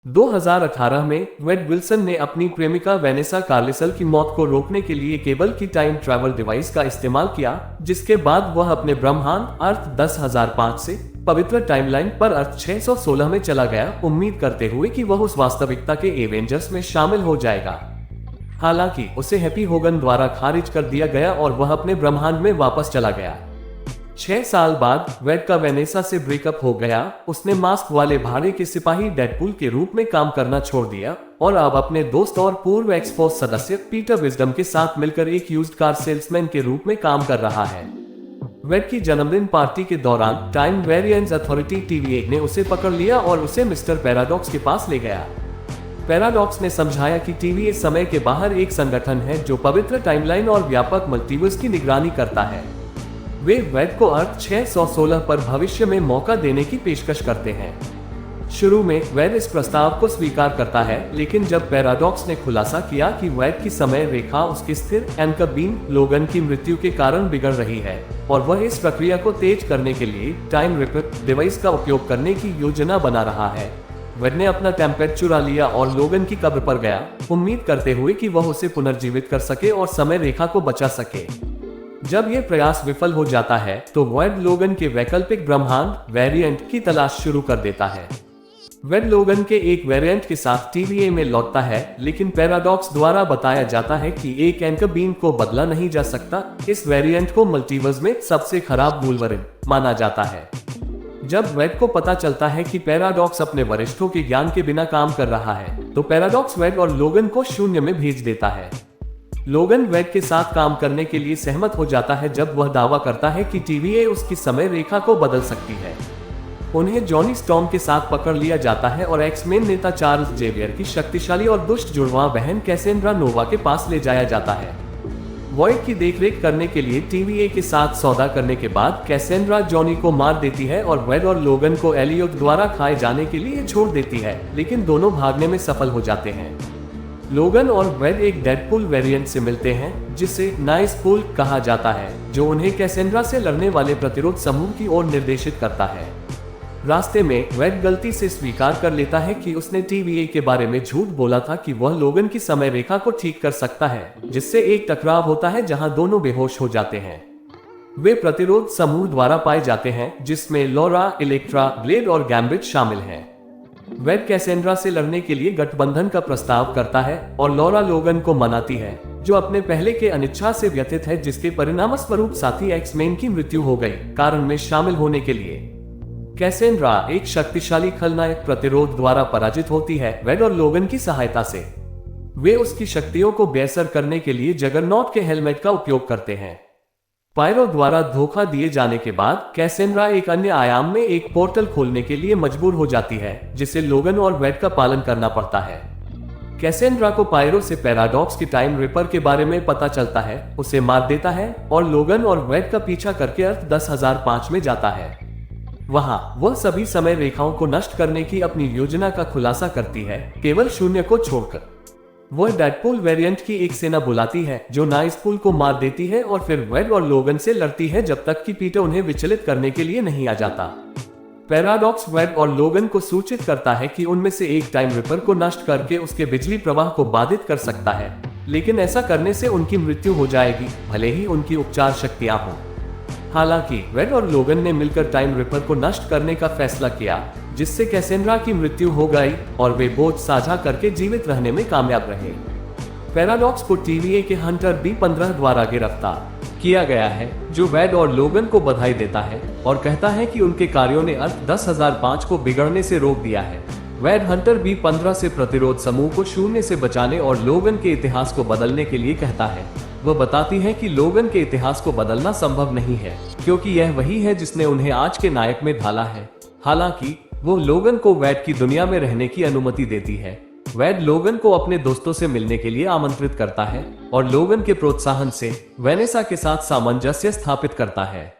2018 में वेड विल्सन ने अपनी प्रेमिका वेनेसा कार्लिसल की मौत को रोकने के लिए केबल की टाइम ट्रैवल डिवाइस का इस्तेमाल किया, जिसके बाद वह अपने ब्रह्मांड अर्थ 10005 से पवित्र टाइमलाइन पर अर्थ 616 में चला गया, उम्मीद करते हुए कि वह उस वास्तविकता के एवेंजर्स में शामिल हो जाएगा। हालांकि उसे हैप्पी होगन द्वारा खारिज कर दिया गया और वह अपने ब्रह्मांड में वापस चला गया। 6 साल बाद वेड का वेनेसा से ब्रेकअप हो गया। उसने मास्क वाले भाड़े के सिपाही डेडपूल के रूप में काम करना छोड़ दिया और अब अपने दोस्त और पूर्व एक्सफोर्स सदस्य पीटर विजडम के साथ मिलकर एक यूज्ड कार सेल्समैन के रूप में काम कर रहा है। वेड की जन्मदिन पार्टी के दौरान टाइम वेरिएंस अथॉरिटी TVA ने उसे पकड़ लिया और उसे मिस्टर पैराडॉक्स के पास ले गया। पैराडॉक्स ने समझाया कि TVA समय के बाहर एक संगठन है जो पवित्र टाइमलाइन और व्यापक मल्टीवर्स की निगरानी करता है। वे वेड को अर्थ 616 पर भविष्य में मौका देने की पेशकश करते हैं। शुरू में वेड इस प्रस्ताव को स्वीकार करता है, लेकिन जब पैराडॉक्स ने खुलासा किया कि वेड की समय रेखा उसकी स्थिर एंकर बीन लोगन की मृत्यु के कारण बिगड़ रही है और वह इस प्रक्रिया को तेज करने के लिए टाइम रिपर डिवाइस का उपयोग करने की योजना बना रहा है, वेड ने अपना टेम्पलेट चुरा लिया और लोगन की कब्र पर गया, उम्मीद करते हुए कि वह उसे पुनर्जीवित कर सके और समय रेखा को बचा सके। जब यह प्रयास विफल हो जाता है तो वेड लोगन के वैकल्पिक ब्रह्मांड वेरिएंट की तलाश शुरू कर देता है। वेड लोगन के एक वेरिएंट के साथ TVA में लौटता है, लेकिन पैराडॉक्स द्वारा बताया जाता है कि एक एंकर बीन को बदला नहीं जा सकता। इस वेरिएंट को मल्टीवर्स में सबसे खराब वुल्वरिन माना जाता है। जब वेड को पता चलता है कि पैराडॉक्स अपने वरिष्ठों के ज्ञान के बिना काम कर रहा है, तो पैराडॉक्स वेड और लोगन को शून्य में भेज देता है। लोगन वेड के साथ काम करने के लिए सहमत हो जाता है जब वह दावा करता है कि TVA उसकी समय रेखा को बदल सकती है। उन्हें जॉनी स्टॉर्म के साथ पकड़ लिया जाता है और एक्समेन नेता चार्ल्स जेवियर की शक्तिशाली और दुष्ट जुड़वां बहन कैसेंड्रा नोवा के पास ले जाया जाता है। वॉइड की देखरेख करने के लिए TVA के साथ सौदा करने के बाद कैसेंड्रा जॉनी को मार देती है और वेड और लोगन को एलियोट द्वारा खाए जाने के लिए छोड़ देती है, लेकिन दोनों भागने में सफल हो जाते हैं। लोगन और वेड एक डेडपूल वेरिएंट से मिलते हैं जिसे नाइसपूल कहा जाता है, जो उन्हें कैसेंड्रा से लड़ने वाले प्रतिरोध समूह की ओर निर्देशित करता है। रास्ते में वेड गलती से स्वीकार कर लेता है कि उसने TVA के बारे में झूठ बोला था कि वह लोगन की समय रेखा को ठीक कर सकता है, जिससे एक टकराव होता है जहां दोनों बेहोश हो जाते हैं। वे प्रतिरोध समूह द्वारा पाए जाते हैं, जिसमें लॉरा, इलेक्ट्रा, ब्लेड और गैम्बिट शामिल हैं। वेड कैसेंड्रा से लड़ने के लिए गठबंधन का प्रस्ताव करता है और लॉरा लोगन को मनाती है, जो अपने पहले के अनिच्छा से व्यथित है, जिसके परिणामस्वरूप साथी एक्समेन की मृत्यु हो गई। कारण में शामिल होने के लिए कैसेंड्रा एक शक्तिशाली खलनायक प्रतिरोध द्वारा पराजित होती है, वेड और लोगन की सहायता से। वे उसकी शक्तियों को बेअसर करने के लिए जगरनॉट के हेलमेट का उपयोग करते हैं। पायरो द्वारा धोखा दिए जाने के बाद कैसेंड्रा एक अन्य आयाम में एक पोर्टल खोलने के लिए मजबूर हो जाती है, जिसे लोगन और वेड का पालन करना पड़ता है। कैसेंड्रा को पायरो से पैराडॉक्स की टाइम रिपर के बारे में पता चलता है, उसे मार देता है और लोगन और वेड का पीछा करके अर्थ 10005 में जाता है। वहां वह सभी समय रेखाओं को नष्ट करने की अपनी योजना का खुलासा करती है, केवल शून्य को छोड़कर। वह डेडपूल वेरिएंट की एक सेना बुलाती है जो नाइसपूल को मार देती है और फिर वेड और लोगन से लड़ती है जब तक कि पीटर उन्हें विचलित करने के लिए नहीं आ जाता। पैराडॉक्स वेड और लोगन को सूचित करता है कि उनमें से एक टाइम रिपर को नष्ट करके उसके बिजली प्रवाह को बाधित कर सकता है, लेकिन ऐसा करने से उनकी मृत्यु हो जाएगी, भले ही उनकी उपचार शक्तियां हों। हालांकि वेड और लोगन ने मिलकर टाइम रिपर को नष्ट करने का फैसला किया, जिससे कैसेंड्रा की मृत्यु हो गई और वे बोझ साझा करके जीवित रहने में कामयाब रहे। पैराडॉक्स को TVA के हंटर B15 द्वारा गिरफ्तार किया गया है, जो वेड और लोगन को बधाई देता है और कहता है कि उनके कार्यों ने अर्थ 10005 को बिगड़ने से रोक दिया है। वेड हंटर B15 से प्रतिरोध समूह को शून्य से बचाने और लोगन के इतिहास को बदलने के लिए कहता है। वह बताती है कि लोगन के इतिहास को बदलना संभव नहीं है, क्योंकि यह वही है जिसने उन्हें आज के नायक में ढाला है। हालांकि वो लोगन को वेड की दुनिया में रहने की अनुमति देती है। वेड लोगन को अपने दोस्तों से मिलने के लिए आमंत्रित करता है और लोगन के प्रोत्साहन से वेनेसा के साथ सामंजस्य स्थापित करता है।